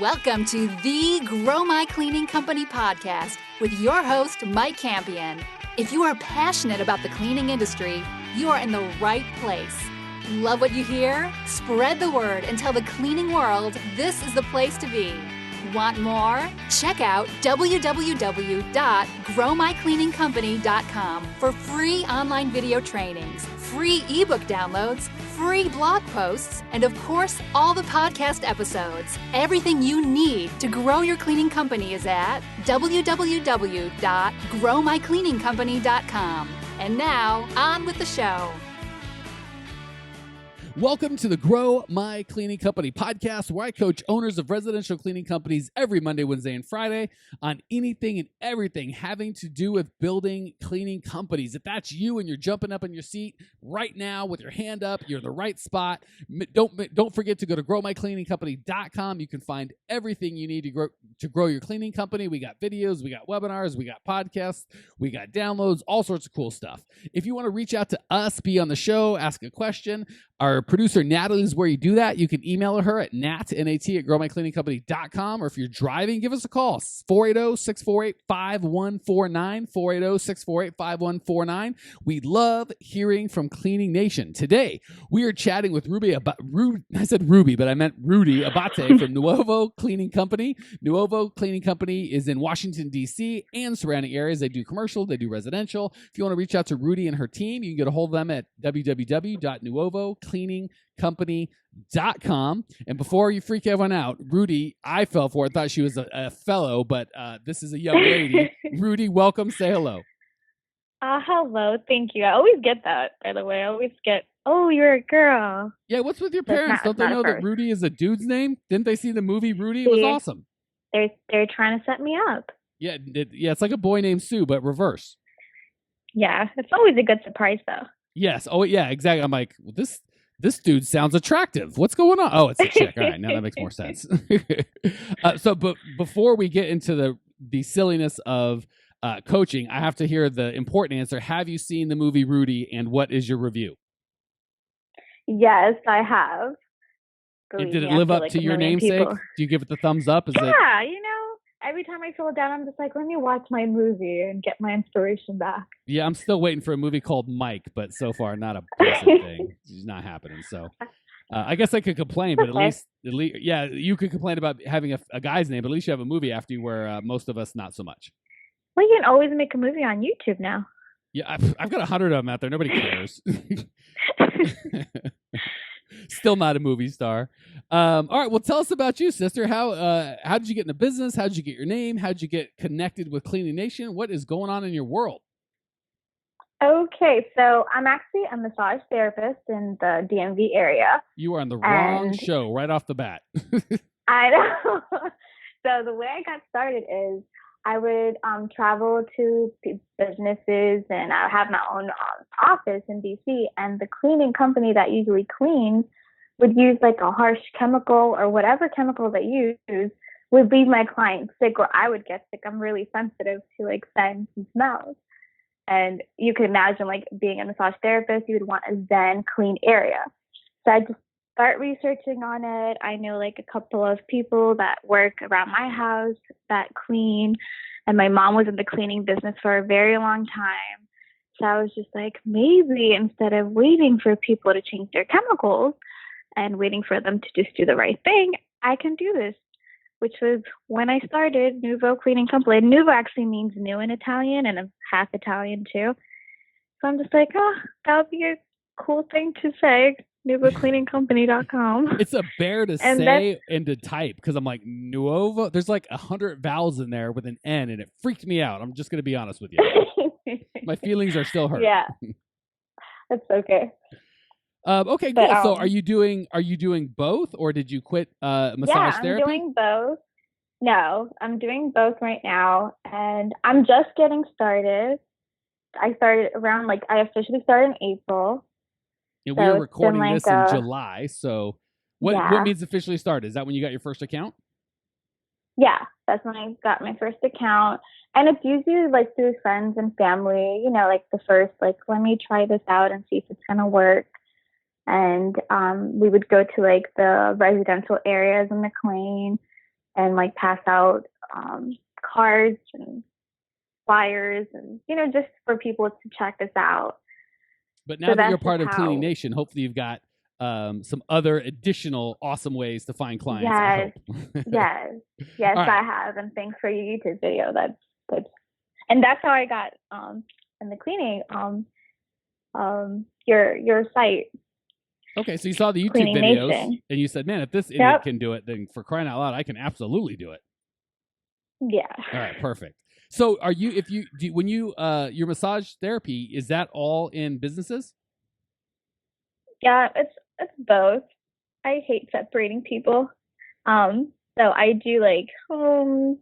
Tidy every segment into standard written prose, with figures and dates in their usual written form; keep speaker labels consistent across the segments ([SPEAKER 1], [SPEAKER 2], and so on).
[SPEAKER 1] Welcome to the Grow My Cleaning Company podcast with your host, Mike Campion. If you are passionate about the cleaning industry, you are in the right place. Love what you hear? Spread the word and tell the cleaning world this is the place to be. Want more? Check out www.growmycleaningcompany.com for free online video trainings, free ebook downloads, free blog posts, and of course, all the podcast episodes. Everything you need to grow your cleaning company is at www.growmycleaningcompany.com. And now, on with the show.
[SPEAKER 2] Welcome to the Grow My Cleaning Company podcast, where I coach owners of residential cleaning companies every Monday, Wednesday, and Friday on anything and everything having to do with building cleaning companies. If that's you and you're jumping up in your seat right now with your hand up, you're in the right spot. Don't forget to go to growmycleaningcompany.com. You can find everything you need to grow your cleaning company. We got videos, we got webinars, we got podcasts, we got downloads, all sorts of cool stuff. If you want to reach out to us, be on the show, ask a question, our producer, Natalie, is where you do that. You can email her at nat@growmycleaningcompany.com. Or if you're driving, give us a call, 480-648-5149, 480-648-5149. We love hearing from Cleaning Nation. Today, we are chatting with Rudy Abate from Nuovo Cleaning Company. Nuovo Cleaning Company is in Washington, D.C. and surrounding areas. They do commercial, they do residential. If you want to reach out to Rudy and her team, you can get a hold of them at www.nuovocleaningcompany.com. And before you freak everyone out, Rudy, I fell for it, thought she was a fellow, but this is a young lady. Rudy, welcome. Say hello.
[SPEAKER 3] Hello. Thank you. I always get that, by the way. I always get, oh, you're a girl.
[SPEAKER 2] Yeah, what's with your parents? Don't they know that Rudy is a dude's name? Didn't they see the movie Rudy? It was awesome.
[SPEAKER 3] They're trying to set me up.
[SPEAKER 2] Yeah, it's like a boy named Sue, but reverse.
[SPEAKER 3] Yeah, it's always a good surprise, though.
[SPEAKER 2] Yes. Oh, yeah, exactly. I'm like, well, this dude sounds attractive. What's going on? Oh, it's a chick. All right, now that makes more sense. But before we get into the silliness of coaching, I have to hear the important answer. Have you seen the movie Rudy, and what is your review?
[SPEAKER 3] Yes, I have.
[SPEAKER 2] And did it live up to your namesake? Do you give it the thumbs up?
[SPEAKER 3] Yeah, every time I feel down, I'm just like, let me watch my movie and get my inspiration back.
[SPEAKER 2] Yeah, I'm still waiting for a movie called Mike, but so far not a decent thing. It's not happening. So I guess I could complain, but at least, yeah, you could complain about having a guy's name, but at least you have a movie after you, where most of us not so much.
[SPEAKER 3] Well, you can always make a movie on YouTube now.
[SPEAKER 2] Yeah, I've got 100 of them out there. Nobody cares. Still not a movie star. All right, well, tell us about you, sister. How did you get into business? How did you get your name? How did you get connected with Cleaning Nation? What is going on in your world?
[SPEAKER 3] Okay, so I'm actually a massage therapist in the DMV area.
[SPEAKER 2] You are on the wrong show right off the bat.
[SPEAKER 3] I know. So the way I got started is I would travel to businesses, and I have my own office in DC, and the cleaning company that usually cleans would use like a harsh chemical or whatever chemical they use would leave my client sick, or I would get sick. I'm really sensitive to like scents and smells. And you can imagine like being a massage therapist, you would want a zen, clean area. So I just start researching on it. I know like a couple of people that work around my house that clean, and my mom was in the cleaning business for a very long time. So I was just like, maybe instead of waiting for people to change their chemicals and waiting for them to just do the right thing, I can do this, which was when I started Nuovo Cleaning Company. Nuovo actually means new in Italian, and I'm half Italian too. So I'm just like, that would be a cool thing to say. NuovoCleaningCompany.com.
[SPEAKER 2] It's a bear to say and to type, because I'm like, Nuovo. There's like 100 vowels in there with an N, and it freaked me out. I'm just going to be honest with you. My feelings are still hurt.
[SPEAKER 3] Yeah, that's okay.
[SPEAKER 2] Okay, cool. So are you doing both, or did you quit massage therapy?
[SPEAKER 3] I'm doing both. No, I'm doing both right now, and I'm just getting started. I officially started in April.
[SPEAKER 2] Yeah, we were recording this in July, so what means officially started? Is that when you got your first account?
[SPEAKER 3] Yeah, that's when I got my first account. And it's usually like through friends and family, like the first, like, let me try this out and see if it's going to work. And we would go to like the residential areas in McLean and like pass out cards and flyers and, just for people to check us out.
[SPEAKER 2] But now that you're part of Cleaning Nation, hopefully you've got some other additional awesome ways to find clients.
[SPEAKER 3] Yes, right. I have. And thanks for your YouTube video. That's how I got in the cleaning your site.
[SPEAKER 2] Okay, so you saw the YouTube
[SPEAKER 3] Cleaning
[SPEAKER 2] videos
[SPEAKER 3] Nation.
[SPEAKER 2] And you said, man, if this idiot can do it, then for crying out loud, I can absolutely do it.
[SPEAKER 3] Yeah.
[SPEAKER 2] All right, perfect. So when you your massage therapy, is that all in businesses?
[SPEAKER 3] Yeah, it's both. I hate separating people. So I do like homes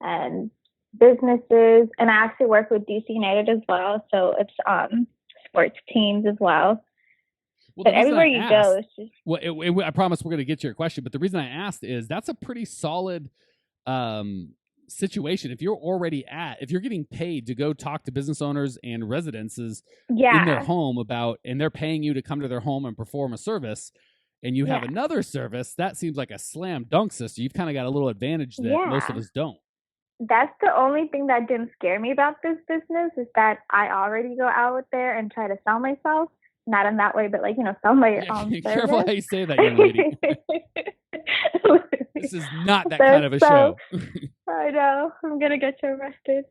[SPEAKER 3] and businesses, and I actually work with DC United as well. So it's sports teams as well. But everywhere you go, it's just...
[SPEAKER 2] Well, I promise we're going to get to your question, but the reason I asked is that's a pretty solid situation. If you're getting paid to go talk to business owners and residences in their home and they're paying you to come to their home and perform a service, and you have another service, that seems like a slam dunk, sister. You've kind of got a little advantage that most of us don't.
[SPEAKER 3] That's the only thing that didn't scare me about this business, is that I already go out there and try to sell myself. Not in that way, but like, sell my
[SPEAKER 2] Careful how you say that, young lady. This is not that kind of a show.
[SPEAKER 3] I know. I'm gonna get you arrested.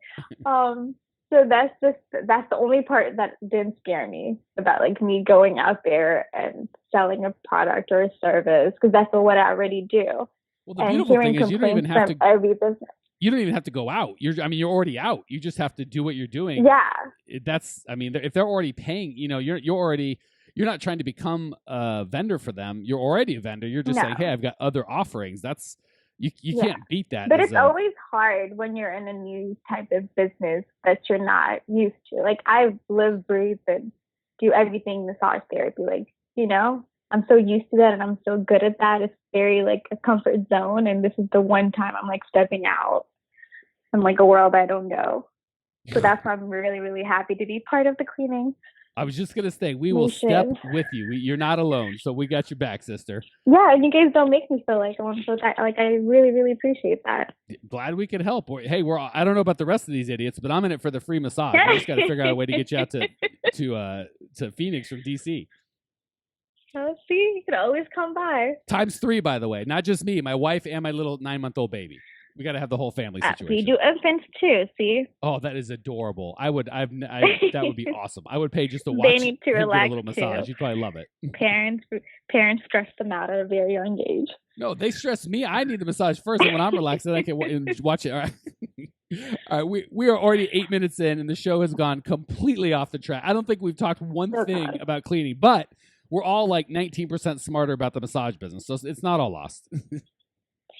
[SPEAKER 3] So that's the only part that didn't scare me about like me going out there and selling a product or a service, because that's what I already do.
[SPEAKER 2] Well, the beautiful thing is you don't even have to.
[SPEAKER 3] Every business.
[SPEAKER 2] You don't even have to go out. You're already out. You just have to do what you're doing.
[SPEAKER 3] Yeah.
[SPEAKER 2] If they're already paying, you're not trying to become a vendor for them. You're already a vendor. You're just saying, hey, I've got other offerings. That's you can't beat that.
[SPEAKER 3] But it's always hard when you're in a new type of business that you're not used to. Like I live, breathe, and do everything massage therapy. Like, I'm so used to that and I'm so good at that. It's very like a comfort zone. And this is the one time I'm like stepping out in like a world I don't know. So that's why I'm really, really happy to be part of the cleaning.
[SPEAKER 2] I was just going to say, we will step with you. You're not alone. So we got your back, sister.
[SPEAKER 3] Yeah. And you guys don't make me feel like I'm so tired. Like I really, really appreciate that.
[SPEAKER 2] Glad we could help. Hey, I don't know about the rest of these idiots, but I'm in it for the free massage. I just got to figure out a way to get you out to Phoenix from DC.
[SPEAKER 3] Oh, see, you can always come by.
[SPEAKER 2] Times 3, by the way. Not just me, my wife and my little 9-month-old baby. We got to have the whole family situation.
[SPEAKER 3] We do infants too, see?
[SPEAKER 2] Oh, that is adorable. That would be awesome. I would pay just to watch
[SPEAKER 3] they need to relax
[SPEAKER 2] a little massage. You'd probably love it.
[SPEAKER 3] Parents stress them out at a very young age.
[SPEAKER 2] No, they stress me. I need the massage first, and when I'm relaxed, then I can watch it. All right. All right, we are already 8 minutes in, and the show has gone completely off the track. I don't think we've talked one thing about cleaning, but we're all like 19% smarter about the massage business, so it's not all lost.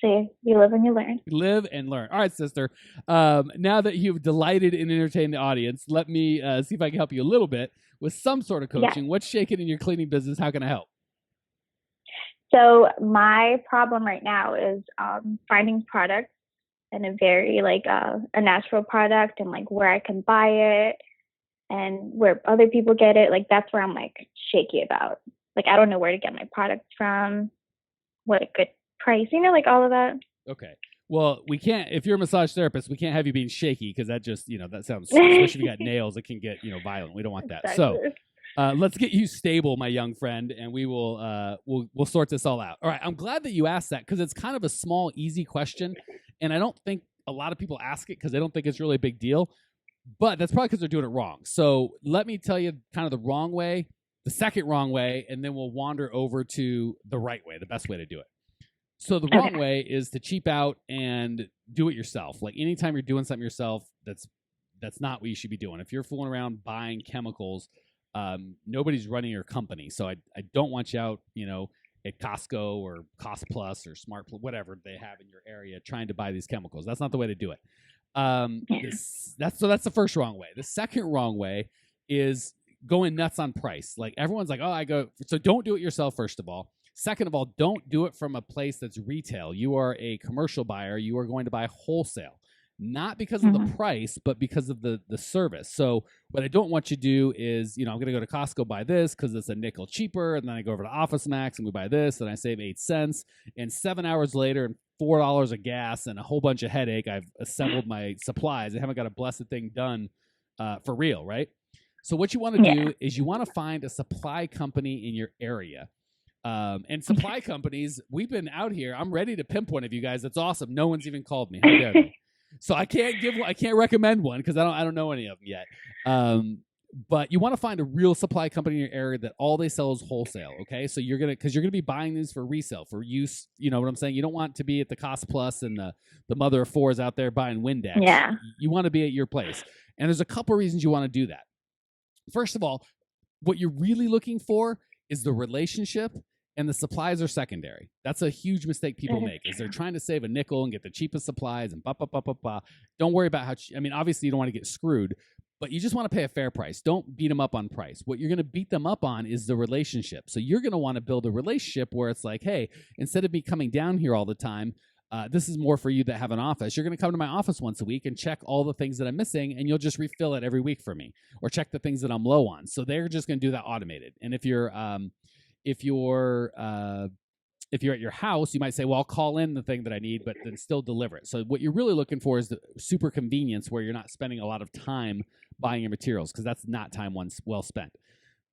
[SPEAKER 3] See, you live and you learn.
[SPEAKER 2] Live and learn. All right, sister. Now that you've delighted and entertained the audience, let me see if I can help you a little bit with some sort of coaching. What's shaking in your cleaning business? How can I help?
[SPEAKER 3] So my problem right now is finding products and a very like a natural product and like where I can buy it and where other people get it. Like that's where I'm like shaky about. Like I don't know where to get my products from, what a good price, like all of that.
[SPEAKER 2] Okay. Well, we can't, if you're a massage therapist, we can't have you being shaky because that just, that sounds, especially if you got nails, it can get, violent. We don't want that. Exactly. So let's get you stable, my young friend, and we will, we'll sort this all out. All right. I'm glad that you asked that because it's kind of a small, easy question. And I don't think a lot of people ask it because they don't think it's really a big deal, but that's probably because they're doing it wrong. So let me tell you kind of the wrong way, the second wrong way, and then we'll wander over to the right way, the best way to do it. So the wrong way is to cheap out and do it yourself. Like anytime you're doing something yourself, that's not what you should be doing. If you're fooling around buying chemicals, nobody's running your company. So I don't want you out, at Costco or Cost Plus or Smart, whatever they have in your area, trying to buy these chemicals. That's not the way to do it. That's the first wrong way. The second wrong way is going nuts on price. Like everyone's like, so don't do it yourself, first of all. Second of all, don't do it from a place that's retail. You are a commercial buyer. You are going to buy wholesale, not because of the price, but because of the service. So what I don't want you to do is, I'm going to go to Costco, buy this because it's a nickel cheaper. And then I go over to Office Max and we buy this and I save 8 cents. And 7 hours later and $4 of gas and a whole bunch of headache. I've assembled my supplies. I haven't got a blessed thing done for real, right? So what you want to do is you want to find a supply company in your area. And supply companies, we've been out here. I'm ready to pimp one of you guys. That's awesome. No one's even called me. How dare they? So I can't recommend one because I don't know any of them yet. But you want to find a real supply company in your area that all they sell is wholesale. Okay, so you're gonna be buying these for resale, for use. You know what I'm saying? You don't want to be at the Cost Plus and the mother of fours out there buying Windex.
[SPEAKER 3] Yeah.
[SPEAKER 2] You want to be at your place, and there's a couple reasons you want to do that. First of all, what you're really looking for is the relationship, and the supplies are secondary. That's a huge mistake people make, is they're trying to save a nickel and get the cheapest supplies and blah, blah, blah, blah, blah. Don't worry about obviously you don't want to get screwed, but you just want to pay a fair price. Don't beat them up on price. What you're going to beat them up on is the relationship. So you're going to want to build a relationship where it's like, hey, instead of me coming down here all the time, this is more for you that have an office. You're going to come to my office once a week and check all the things that I'm missing, and you'll just refill it every week for me, or check the things that I'm low on. So they're just going to do that automated. And if you're at your house, you might say, well, I'll call in the thing that I need, but then still deliver it. So what you're really looking for is the super convenience where you're not spending a lot of time buying your materials, because that's not time well spent.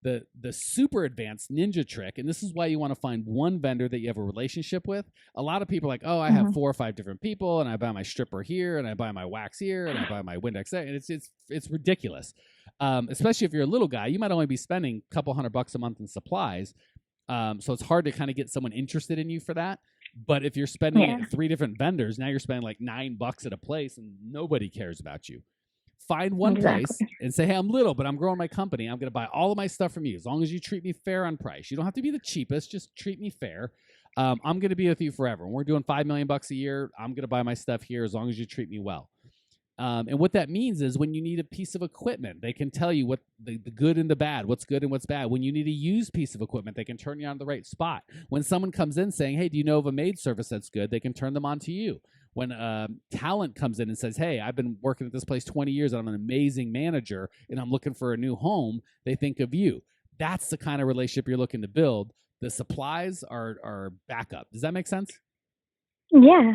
[SPEAKER 2] The super advanced ninja trick, and this is why you want to find one vendor that you have a relationship with. A lot of people are like, oh, I have 4 or 5 different people, and I buy my stripper here, and I buy my wax here, and I buy my Windex there, and it's ridiculous. Especially if you're a little guy, you might only be spending a couple $100 a month in supplies. So it's hard to kind of get someone interested in you for that. But if you're spending at 3 different vendors, now you're spending like $9 at a place, and nobody cares about you. Find one place and say, hey, I'm little, but I'm growing my company. I'm going to buy all of my stuff from you as long as you treat me fair on price. You don't have to be the cheapest. Just treat me fair. I'm going to be with you forever. When we're doing $5 million a year, I'm going to buy my stuff here as long as you treat me well. And what that means is when you need a piece of equipment, they can tell you what the good and the bad, what's good and what's bad. When you need a used piece of equipment, they can turn you on the right spot. When someone comes in saying, hey, do you know of a maid service that's good? They can turn them on to you. When talent comes in and says, hey, I've been working at this place 20 years, and I'm an amazing manager, and I'm looking for a new home, they think of you. That's the kind of relationship you're looking to build. The supplies are backup. Does that make sense?
[SPEAKER 3] Yeah.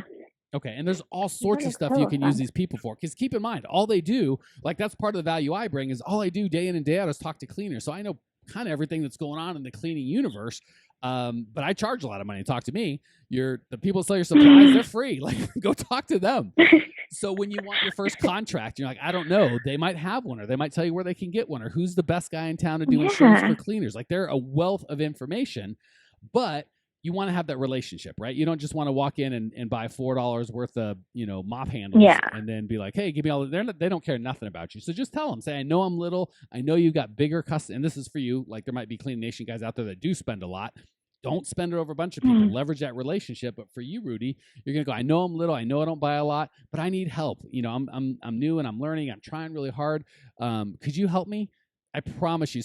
[SPEAKER 2] Okay, and there's all sorts of stuff you can use these people for. Because keep in mind, all they do, like that's part of the value I bring, is all I do day in and day out is talk to cleaners. So I know kind of everything that's going on in the cleaning universe. But I charge a lot of money to talk to me. The people that sell your supplies, they're free. Like, go talk to them. So when you want your first contract, you're like, I don't know. They might have one, or they might tell you where they can get one, or who's the best guy in town to do insurance for cleaners. Like, they're a wealth of information, but you want to have that relationship, right? You don't just want to walk in and buy $4 worth of, mop handles and then be like, hey, give me all. They don't care nothing about you. So just tell them, say, I know I'm little. I know you got bigger customers. And this is for you. Like, there might be Clean Nation guys out there that do spend a lot. Don't spend it over a bunch of people. Leverage that relationship. But for you, Rudy, you're gonna go, I know I'm little. I know I don't buy a lot, but I need help. I'm new and I'm learning. I'm trying really hard. Could you help me? I promise you.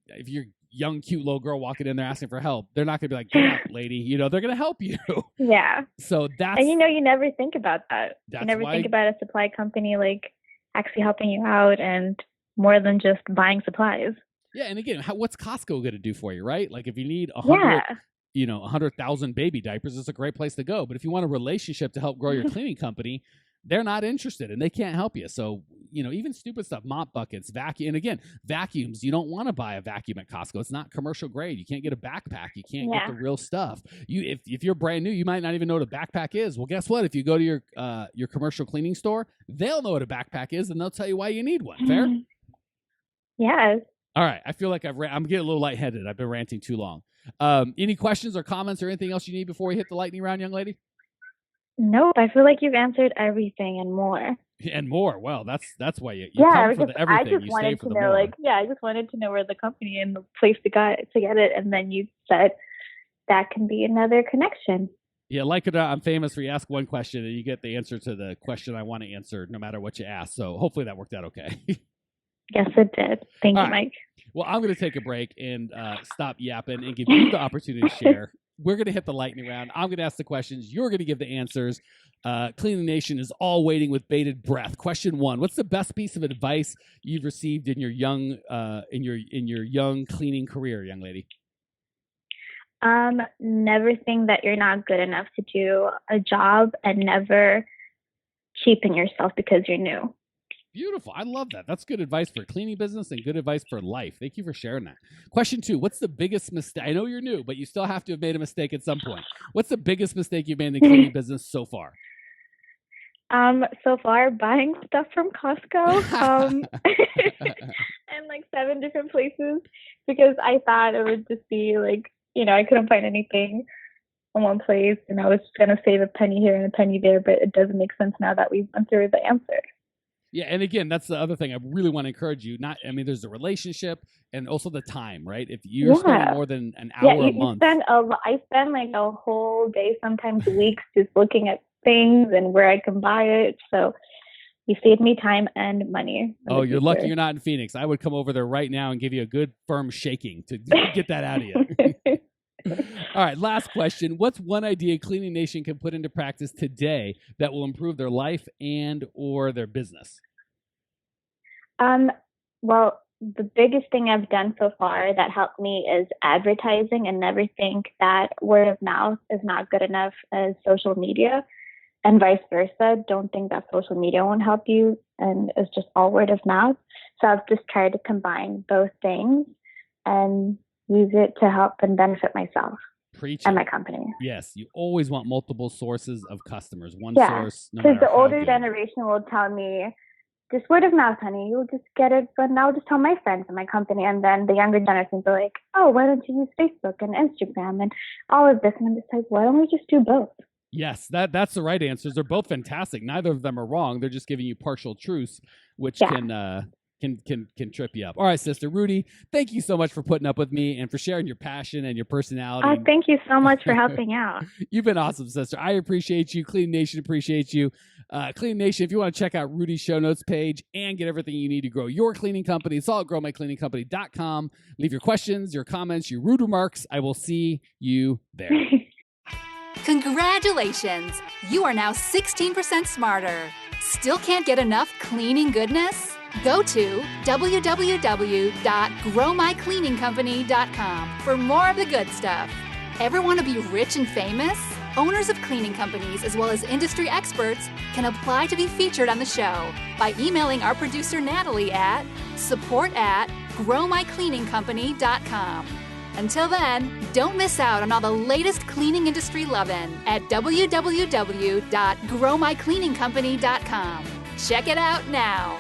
[SPEAKER 2] If you're young, cute little girl walking in there asking for help, they're not gonna be like, get out, lady. They're gonna help you.
[SPEAKER 3] Yeah.
[SPEAKER 2] So that's,
[SPEAKER 3] and you never think about that. You never think about a supply company like actually helping you out and more than just buying supplies.
[SPEAKER 2] Yeah, and again, what's Costco going to do for you, right? Like, if you need 100,000 baby diapers, it's a great place to go. But if you want a relationship to help grow your cleaning company, they're not interested and they can't help you. So, even stupid stuff, mop buckets, vacuum. And again, vacuums, you don't want to buy a vacuum at Costco. It's not commercial grade. You can't get a backpack. You can't get the real stuff. If you're brand new, you might not even know what a backpack is. Well, guess what? If you go to your commercial cleaning store, they'll know what a backpack is and they'll tell you why you need one. Fair?
[SPEAKER 3] Yes.
[SPEAKER 2] All right. I feel like I'm getting a little lightheaded. I've been ranting too long. Any questions or comments or anything else you need before we hit the lightning round, young lady?
[SPEAKER 3] Nope. I feel like you've answered everything and more.
[SPEAKER 2] And more. Well, that's why you come for the everything.
[SPEAKER 3] I just wanted to know, I just wanted to know where the company and the place to get it, and then you said that can be another connection.
[SPEAKER 2] Yeah, like it or not, I'm famous for you ask one question and you get the answer to the question I want to answer, no matter what you ask. So hopefully that worked out okay.
[SPEAKER 3] Yes, it did. Thank you, Mike.
[SPEAKER 2] Well, I'm going to take a break and stop yapping and give you the opportunity to share. We're going to hit the lightning round. I'm going to ask the questions. You're going to give the answers. Cleaning Nation is all waiting with bated breath. Question 1: what's the best piece of advice you've received in your young cleaning career, young lady?
[SPEAKER 3] Never think that you're not good enough to do a job, and never cheapen yourself because you're new.
[SPEAKER 2] Beautiful. I love that. That's good advice for cleaning business and good advice for life. Thank you for sharing that. Question 2, what's the biggest mistake? I know you're new, but you still have to have made a mistake at some point. What's the biggest mistake you've made in the cleaning business so far?
[SPEAKER 3] So far, buying stuff from Costco, and like 7 different places, because I thought it would just be like, I couldn't find anything in one place, and I was going to save a penny here and a penny there, but it doesn't make sense now that we've went through the answer.
[SPEAKER 2] Yeah, and again, that's the other thing I really want to encourage you. There's the relationship and also the time, right? If you're spending more than an hour a month.
[SPEAKER 3] I spend like a whole day, sometimes weeks, just looking at things and where I can buy it. So you saved me time and money.
[SPEAKER 2] Oh, you're lucky you're not in Phoenix. I would come over there right now and give you a good firm shaking to get that out of you. All right, last question. What's one idea Cleaning Nation can put into practice today that will improve their life and or their business?
[SPEAKER 3] Well, the biggest thing I've done so far that helped me is advertising, and never think that word of mouth is not good enough as social media, and vice versa. Don't think that social media won't help you and it's just all word of mouth. So I've just tried to combine both things and use it to help and benefit myself and my company.
[SPEAKER 2] Yes, you always want multiple sources of customers. One source, no matter
[SPEAKER 3] because the
[SPEAKER 2] how
[SPEAKER 3] older
[SPEAKER 2] good.
[SPEAKER 3] generation will tell me, just word of mouth, honey. You'll just get it. But now I'll just tell my friends in my company. And then the younger generations are like, oh, why don't you use Facebook and Instagram and all of this? And I'm just like, why don't we just do both?
[SPEAKER 2] Yes, that's the right answers. They're both fantastic. Neither of them are wrong. They're just giving you partial truths, which can trip you up. All right, sister. Rudy, thank you so much for putting up with me and for sharing your passion and your personality.
[SPEAKER 3] Thank you so much for helping out.
[SPEAKER 2] You've been awesome, sister. I appreciate you. Clean Nation appreciates you. Clean Nation, if you want to check out Rudy's show notes page and get everything you need to grow your cleaning company, it's all at growmycleaningcompany.com. Leave your questions, your comments, your rude remarks. I will see you there.
[SPEAKER 1] Congratulations! You are now 16% smarter. Still can't get enough cleaning goodness? Go to www.growmycleaningcompany.com for more of the good stuff. Ever want to be rich and famous? Owners of cleaning companies, as well as industry experts, can apply to be featured on the show by emailing our producer Natalie at support@growmycleaningcompany.com. Until then, don't miss out on all the latest cleaning industry lovin' at www.growmycleaningcompany.com. Check it out now.